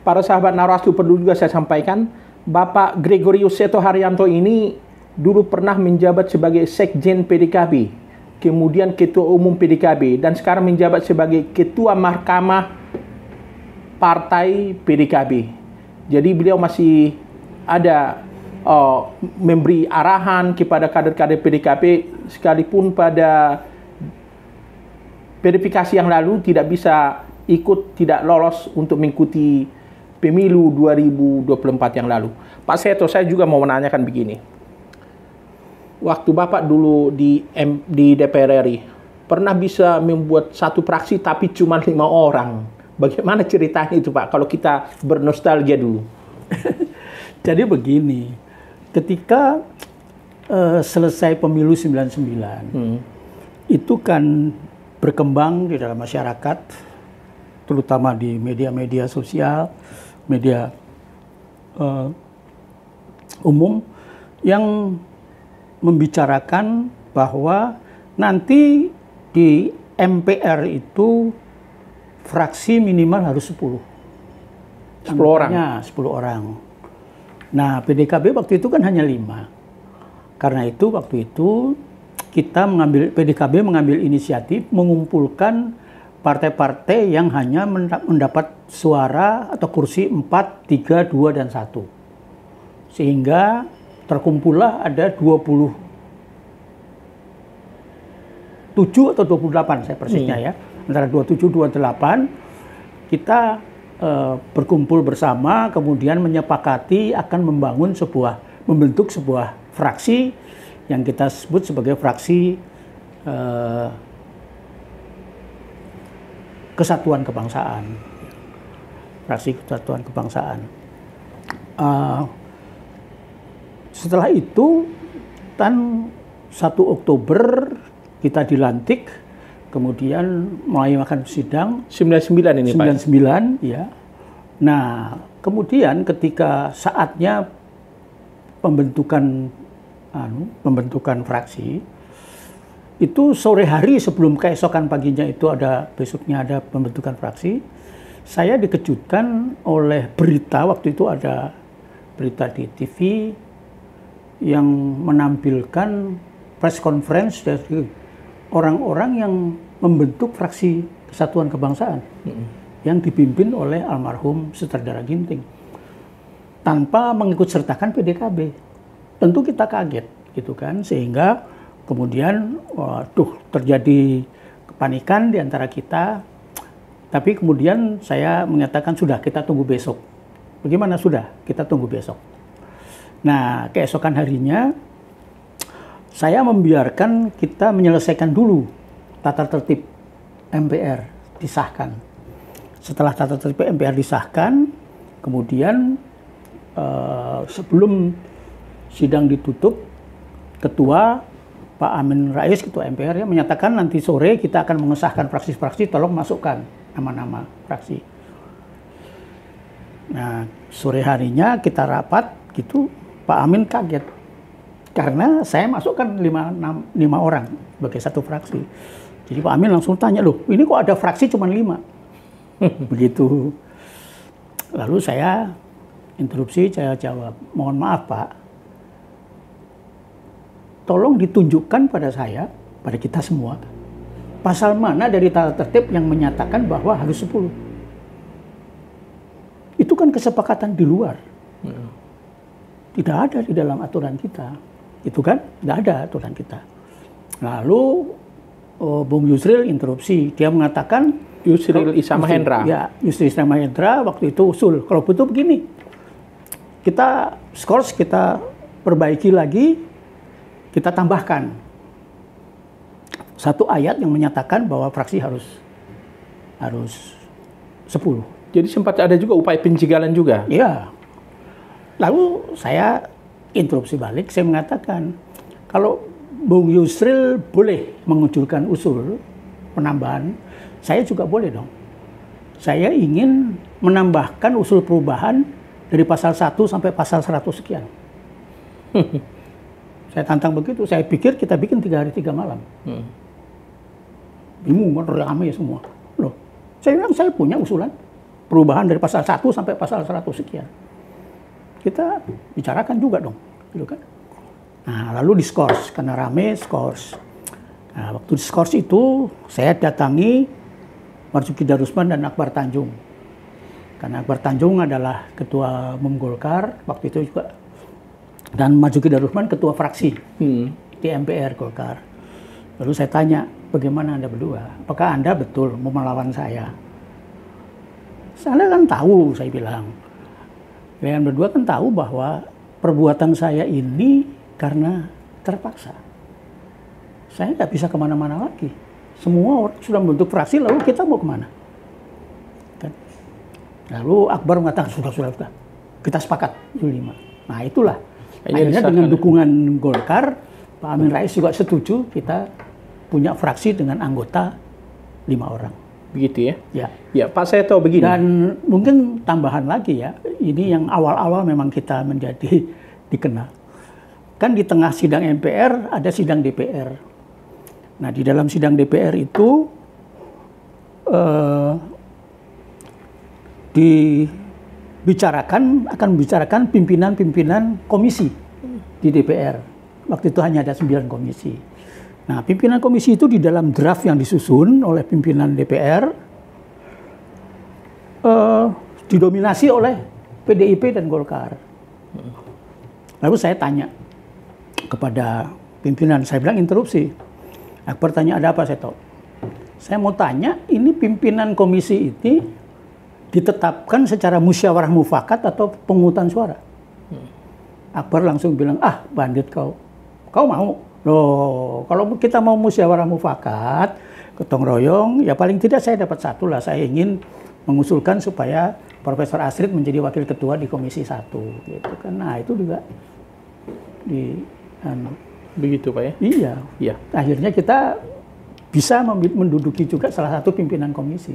para sahabat Naraslu perlu juga saya sampaikan, Bapak Gregorius Seto Haryanto ini dulu pernah menjabat sebagai Sekjen PDKB, kemudian Ketua Umum PDKB, dan sekarang menjabat sebagai Ketua Mahkamah Partai PDKB. Jadi beliau masih ada memberi arahan kepada kader-kader PDKB, sekalipun pada verifikasi yang lalu tidak bisa ikut, tidak lolos untuk mengikuti pemilu 2024 yang lalu. Pak Seto, saya juga mau menanyakan begini. Waktu Bapak dulu di DPR RI, pernah bisa membuat satu fraksi tapi cuma 5 orang. Bagaimana ceritanya itu, Pak, kalau kita bernostalgia dulu? Jadi begini, ketika selesai pemilu 99, itu kan berkembang di dalam masyarakat, terutama di media-media sosial, media umum, yang membicarakan bahwa nanti di MPR itu fraksi minimal harus 10. 10 orang? 10 orang. Nah, PDKB waktu itu kan hanya 5. Karena itu waktu itu PDKB mengambil inisiatif mengumpulkan partai-partai yang hanya mendapat suara atau kursi 4, 3, 2, dan 1. Sehingga terkumpullah ada 27 atau 28 saya persisnya ya. Antara 27, 28 kita berkumpul bersama, kemudian menyepakati akan membentuk sebuah fraksi yang kita sebut sebagai fraksi Kesatuan Kebangsaan. Fraksi Kesatuan Kebangsaan. Setelah itu, 1 Oktober kita dilantik, kemudian mulai makan sidang 99 ini, 99 ya. Nah, kemudian ketika saatnya pembentukan fraksi, itu sore hari sebelum keesokan paginya itu besoknya ada pembentukan fraksi, saya dikejutkan oleh berita, waktu itu ada berita di TV yang menampilkan press conference dari orang-orang yang membentuk fraksi Kesatuan Kebangsaan yang dipimpin oleh almarhum Sutradara Ginting tanpa mengikut sertakan PDKB. Tentu kita kaget gitu kan, sehingga kemudian terjadi kepanikan di antara kita. Tapi kemudian saya menyatakan sudah, kita tunggu besok. Bagaimana? Sudah, kita tunggu besok. Nah, keesokan harinya saya membiarkan kita menyelesaikan dulu tata tertib MPR disahkan. Setelah tata tertib MPR disahkan, kemudian sebelum sidang ditutup, Ketua Pak Amin Rais, Ketua MPR, ya, menyatakan nanti sore kita akan mengesahkan fraksi-fraksi, tolong masukkan nama-nama fraksi. Nah, sore harinya kita rapat gitu, Pak Amin kaget. Karena saya masukkan 5 orang sebagai satu fraksi. Jadi Pak Amin langsung tanya, loh ini kok ada fraksi cuma 5? Begitu. Lalu saya interupsi, saya jawab, mohon maaf Pak, tolong ditunjukkan pada saya, pada kita semua, pasal mana dari tata tertib yang menyatakan bahwa harus 10. Itu kan kesepakatan di luar. Tidak ada di dalam aturan kita. Itu kan, tidak ada aturan kita. Lalu Bung Yusril interupsi, dia mengatakan Yusril Issam Mahendra. Ya, Yusril Issam Mahendra waktu itu usul, kalau butuh begini, kita skors, kita perbaiki lagi, kita tambahkan satu ayat yang menyatakan bahwa fraksi harus 10. Jadi sempat ada juga upaya pencegahan juga? Iya. Lalu saya interupsi balik, saya mengatakan, kalau Bung Yusril boleh mengusulkan usul penambahan, saya juga boleh dong. Saya ingin menambahkan usul perubahan dari pasal 1 sampai pasal 100 sekian. Saya tantang begitu, saya pikir kita bikin 3 hari 3 malam. Bingung, ramai semua. Loh, saya bilang saya punya usulan. perubahan dari pasal 1 sampai pasal 100 sekian. Kita bicarakan juga dong, gitu kan. Nah, lalu diskors, karena rame skors. Nah, waktu diskors itu saya datangi Marzuki Darusman dan Akbar Tanjung. Karena Akbar Tanjung adalah ketua umum Golkar waktu itu juga, dan Marzuki Darusman ketua fraksi di MPR Golkar. Lalu saya tanya, bagaimana Anda berdua? Apakah Anda betul mau melawan saya? Anda kan tahu, saya bilang. Kalian berdua kan tahu bahwa perbuatan saya ini karena terpaksa. Saya nggak bisa kemana-mana lagi. Semua orang sudah membentuk fraksi, lalu kita mau kemana? Kan? Lalu Akbar mengatakan, sudah. Kita sepakat, Juli 5. Nah itulah. Akhirnya dengan dukungan Golkar, Pak Amin Rais juga setuju kita punya fraksi dengan anggota 5 orang. Begitu ya? Ya. Ya, Pak, saya tahu begini. Dan mungkin tambahan lagi ya, ini yang awal-awal memang kita menjadi dikenal. Kan di tengah sidang MPR ada sidang DPR. Nah, di dalam sidang DPR itu akan membicarakan pimpinan-pimpinan komisi di DPR. Waktu itu hanya ada 9 komisi. Nah, pimpinan komisi itu di dalam draft yang disusun oleh pimpinan DPR didominasi oleh PDIP dan Golkar. Lalu saya tanya kepada pimpinan, saya bilang interupsi. Akbar tanya, ada apa? Saya tahu. Saya mau tanya, ini pimpinan komisi ini ditetapkan secara musyawarah mufakat atau pemungutan suara? Akbar langsung bilang, bandit kau mau? Loh, kalau kita mau musyawarah mufakat, gotong royong, ya paling tidak saya dapat 1 lah. Saya ingin mengusulkan supaya Profesor Astrid menjadi wakil ketua di Komisi 1. Gitu kan. Nah, itu juga begitu, Pak ya? Iya. Akhirnya kita bisa menduduki juga salah satu pimpinan komisi.